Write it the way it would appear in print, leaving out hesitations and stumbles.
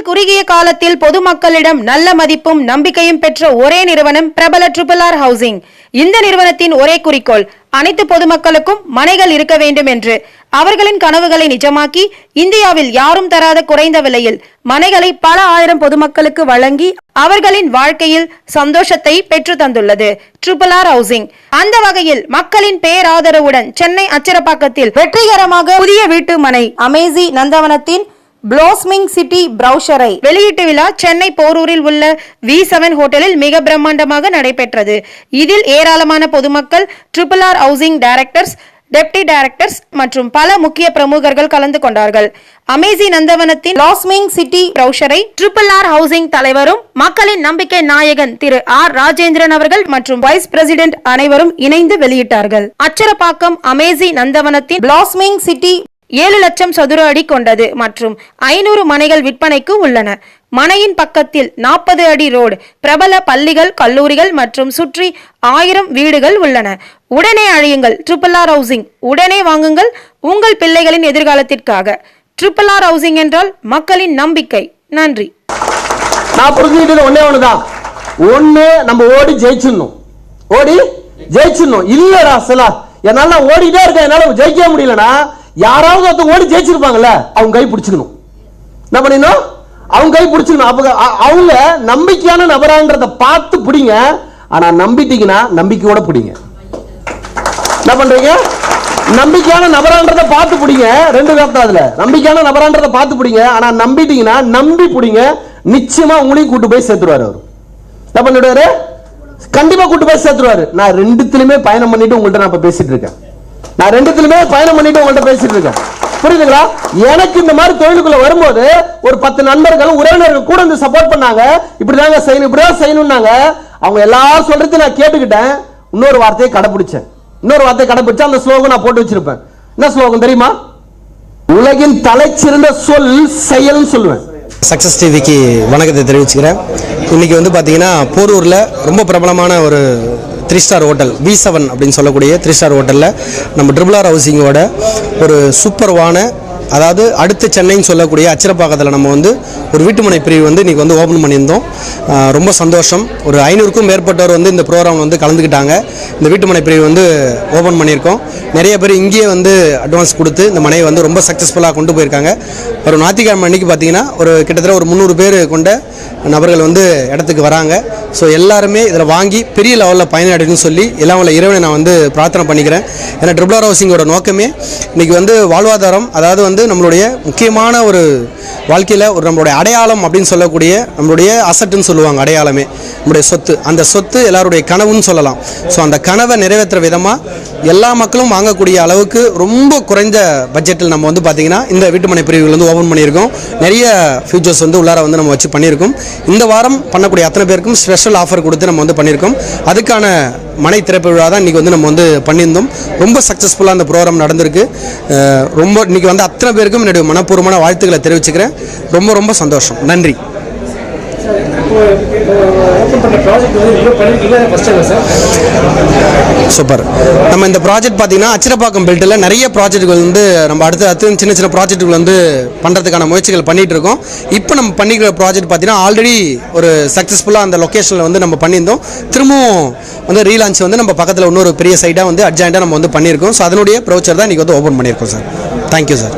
தமிழகத்தில் குறுகிய காலத்தில் பொதுமக்களிடம் நல்ல மதிப்பும் நம்பிக்கையும் பெற்ற ஒரே நிறுவனம் பிரபல RRR ஹவுசிங். இந்த நிறுவனத்தின் ஒரே குறிக்கோள் அனைத்து பொதுமக்களுக்கும் மனைகள் இருக்க வேண்டும் என்று. அவர்களின் கனவுகளை நிஜமாக்கி இந்தியாவில் யாரும் தராத குறைந்த விலையில் மனைகளை பல ஆயிரம் பொதுமக்களுக்கு வழங்கி அவர்களின் வாழ்க்கையில் சந்தோஷத்தை பெற்று தந்துள்ளது RRR ஹவுசிங். அந்த வகையில் மக்களின் பேராதரவுடன் சென்னை அச்சரப்பாக்கத்தில் வெற்றிகரமாக புதிய வீட்டு மனை அமேசி நந்தவனத்தின் ப்ளோஸ்மிங் சிட்டி பிரவுசரை வெளியீட்டு விழா சென்னை போரூரில் உள்ள V7 ஹோட்டலில் மிக பிரம்மாண்டமாக நடைபெற்றது. இதில் ஏராளமான பொதுமக்கள், RRR housing directors, deputy directors மற்றும் பல முக்கிய பிரமுகர்கள் கலந்து கொண்டார்கள். அமேசி நந்தவனத்தின் ப்ளோஸ்மிங் சிட்டி பிரவுசரை RRR ஹவுசிங் தலைவரும் மக்களின் நம்பிக்கை நாயகன் திரு ராஜேந்திரன் அவர்கள் மற்றும் வைஸ் பிரசிடென்ட் அனைவரும் இணைந்து வெளியிட்டார்கள். அச்சரப்பாக்கம் அமேசி நந்தவனத்தின் ப்ளோஸ்மிங் சிட்டி 7 லட்சம் சதுர அடி கொண்டது மற்றும் 500 மனைகள் விற்பனைக்கு உள்ளன. மனையின் பக்கத்தில் 40 அடி ரோடு, பிரபல பள்ளிகள், கல்லூரிகள் மற்றும் சுற்றி 1000 வீடுகள் உள்ளன. உடனே அழையுங்கள் RRR ஹவுசிங். உடனே வாங்குங்கள் உங்கள் பிள்ளைகளின் எதிர்காலத்திற்காக. RRR ஹவுசிங் என்றால் மக்களின் நம்பிக்கை. நன்றி. நான் புரிஞ்சுக்கிட்டது ஒன்னே ஒண்ணுதான். ஒண்ணு நம்ம ஓடி ஜெயிச்சிடணும். இல்லடா சலா என்னால ஓடிட்டே இருக்க, என்னால ஜெயிக்க முடியலனா யாராவது ஒருத்தர் ஓடி ஜெயிச்சிருப்பாங்கல்ல, அவங்க கை பிடிச்சுக்கணும். என்ன பண்ணணும்? அவங்க கை பிடிச்சுக்கணும். அப்ப அவங்க நம்பிக்கையான நபரான்றத பார்த்து பிடிங்க. ஆனா நம்பிட்டீங்கன்னா நம்பிக்கையோட பிடிங்க. என்ன பண்றீங்க? நம்பிக்கையான நபரான்றத பார்த்து பிடிங்க. ரெண்டு கருத்து அதுல. நம்பிக்கையான நபரான்றத பார்த்து பிடிங்க. ஆனா நம்பிட்டீங்கன்னா நம்பி பிடிங்க. நிச்சயமா உங்களையும் கூட்டு போய் சேர்த்துருவாரு அவர். என்ன பண்ணிடுவாரு? கண்டிப்பா கூட்டு போய் சேர்த்துருவாரு. நான் ரெண்டுத்திலுமே பயணம் பண்ணிட்டு உங்கள்கிட்ட நான் இப்ப பேசிட்டு இருக்கேன். புரியுதுங்களா? எனக்கு இந்த மாதிரி தொழிலுக்குள்ள வரும்போது ஒரு 10 நண்பர்கள், உறவினர்கள் கூட வந்து சப்போர்ட் பண்ணாங்க. இப்படிதாங்க செய்யணும், இப்படிதான் செய்யணும்னாங்க. அவங்க எல்லாரும் சொல்றது நான் கேட்டுக்கிட்டேன். இன்னொரு வார்த்தையை கடைபிடிச்சேன். அந்த ஸ்லோகம் நான் போட்டு வச்சிருப்பேன். என்ன ஸ்லோகம் தெரியுமா? உலகின் தலைச்சிறந்த சொல் செயல்னு சொல்லுவேன். சக்சஸ் டிவிக்கு வணக்கத்தை தெரிவிச்சுக்கிறேன். இன்னைக்கு வந்து பார்த்தீங்கன்னா போரூரில் ரொம்ப பிரபலமான ஒரு 3 ஸ்டார் ஹோட்டல் V7 அப்படின்னு சொல்லக்கூடிய 3 ஸ்டார் ஹோட்டலில் நம்ம RRR ஹவுசிங்கோட ஒரு சூப்பர்வான, அதாவது அடுத்த சென்னைன்னு சொல்லக்கூடிய அச்சரப்பாக்கத்தில் நம்ம வந்து ஒரு வீட்டுமனை பிரிவு வந்து இன்றைக்கி வந்து ஓப்பன் பண்ணியிருந்தோம். ரொம்ப சந்தோஷம். ஒரு 500க்கும் மேற்பட்டவர் வந்து இந்த ப்ரோக்ராம் வந்து கலந்துக்கிட்டாங்க. இந்த வீட்டுமனை பிரிவு வந்து ஓப்பன் பண்ணியிருக்கோம். நிறைய பேர் இங்கேயே வந்து அட்வான்ஸ் கொடுத்து இந்த மனையை வந்து ரொம்ப சக்ஸஸ்ஃபுல்லாக கொண்டு போயிருக்காங்க. ஒரு ஞாயிற்றுக்கிழமை அன்றைக்கி பார்த்தீங்கன்னா கிட்டத்தட்ட ஒரு 300 பேர் கொண்ட நபர்கள் வந்து இடத்துக்கு வராங்க. ஸோ எல்லாருமே இதில் வாங்கி பெரிய லெவலில் பயனடைன்னு சொல்லி எல்லாம் உள்ள இறைவனை நான் வந்து பிரார்த்தனை பண்ணிக்கிறேன். ஏன்னா RRR ஹவுசிங்கோட நோக்கமே இன்றைக்கி வந்து வாழ்வாதாரம், அதாவது வந்து நம்மளுடைய முக்கியமான ஒரு வாழ்க்கையில் ஒரு நம்மளுடைய அடையாளம் அப்படின்னு சொல்லக்கூடிய நம்மளுடைய அசட்டுன்னு சொல்லுவாங்க. அடையாளமே நம்முடைய சொத்து. அந்த சொத்து எல்லாருடைய கனவுன்னு சொல்லலாம். ஸோ அந்த கனவை நிறைவேற்றுற விதமாக எல்லா மக்களும் வாங்கக்கூடிய அளவுக்கு ரொம்ப குறைந்த பட்ஜெட்டில் நம்ம வந்து பார்த்திங்கன்னா இந்த வீட்டுமனை பிரிவுகள் வந்து ஓப்பன் பண்ணியிருக்கோம். நிறைய ஃபியூச்சர்ஸ் வந்து உள்ளார வந்து நம்ம வச்சு பண்ணியிருக்கோம். இந்த வாரம் பண்ணக்கூடிய அத்தனை பேருக்கும் ஸ்பெஷல் ஆஃபர் கொடுத்து நம்ம வந்து பண்ணியிருக்கோம். அதுக்கான மனை திறப்பு விழா தான் இன்றைக்கி வந்து நம்ம வந்து பண்ணியிருந்தோம். ரொம்ப சக்ஸஸ்ஃபுல்லாக அந்த ப்ரோக்ராம் நடந்திருக்கு. ரொம்ப இன்றைக்கி வந்து அத்தனை பேருக்கும் என்னுடைய மனப்பூர்வமான வாழ்த்துக்களை தெரிவிச்சுக்கிறேன். ரொம்ப ரொம்ப சந்தோஷம். நன்றி. சூப்பர். நம்ம இந்த ப்ராஜெக்ட் பார்த்தீங்கன்னா அச்சரப்பாக்கம் பெல்ட்டில் நிறைய ப்ராஜெக்டுகள் வந்து நம்ம அடுத்து சின்ன சின்ன ப்ராஜெக்டுகள் வந்து பண்ணுறதுக்கான முயற்சிகள் பண்ணிகிட்டு இருக்கோம். இப்போ நம்ம பண்ணிக்கிற ப்ராஜெக்ட் பார்த்தீங்கன்னா ஆல்ரெடி ஒரு சக்ஸஸ்ஃபுல்லாக அந்த லொக்கேஷனில் வந்து நம்ம பண்ணியிருந்தோம். திரும்பவும் வந்து ரீலான்ச் வந்து நம்ம பக்கத்தில் இன்னொரு பெரிய சைட்டாக வந்து அட்ஜாயிண்டாக நம்ம வந்து பண்ணியிருக்கோம். ஸோ அதனுடைய ப்ரோச்சர் தான் இன்றைக்கி வந்து ஓப்பன் பண்ணியிருக்கோம் சார். Thank you sir.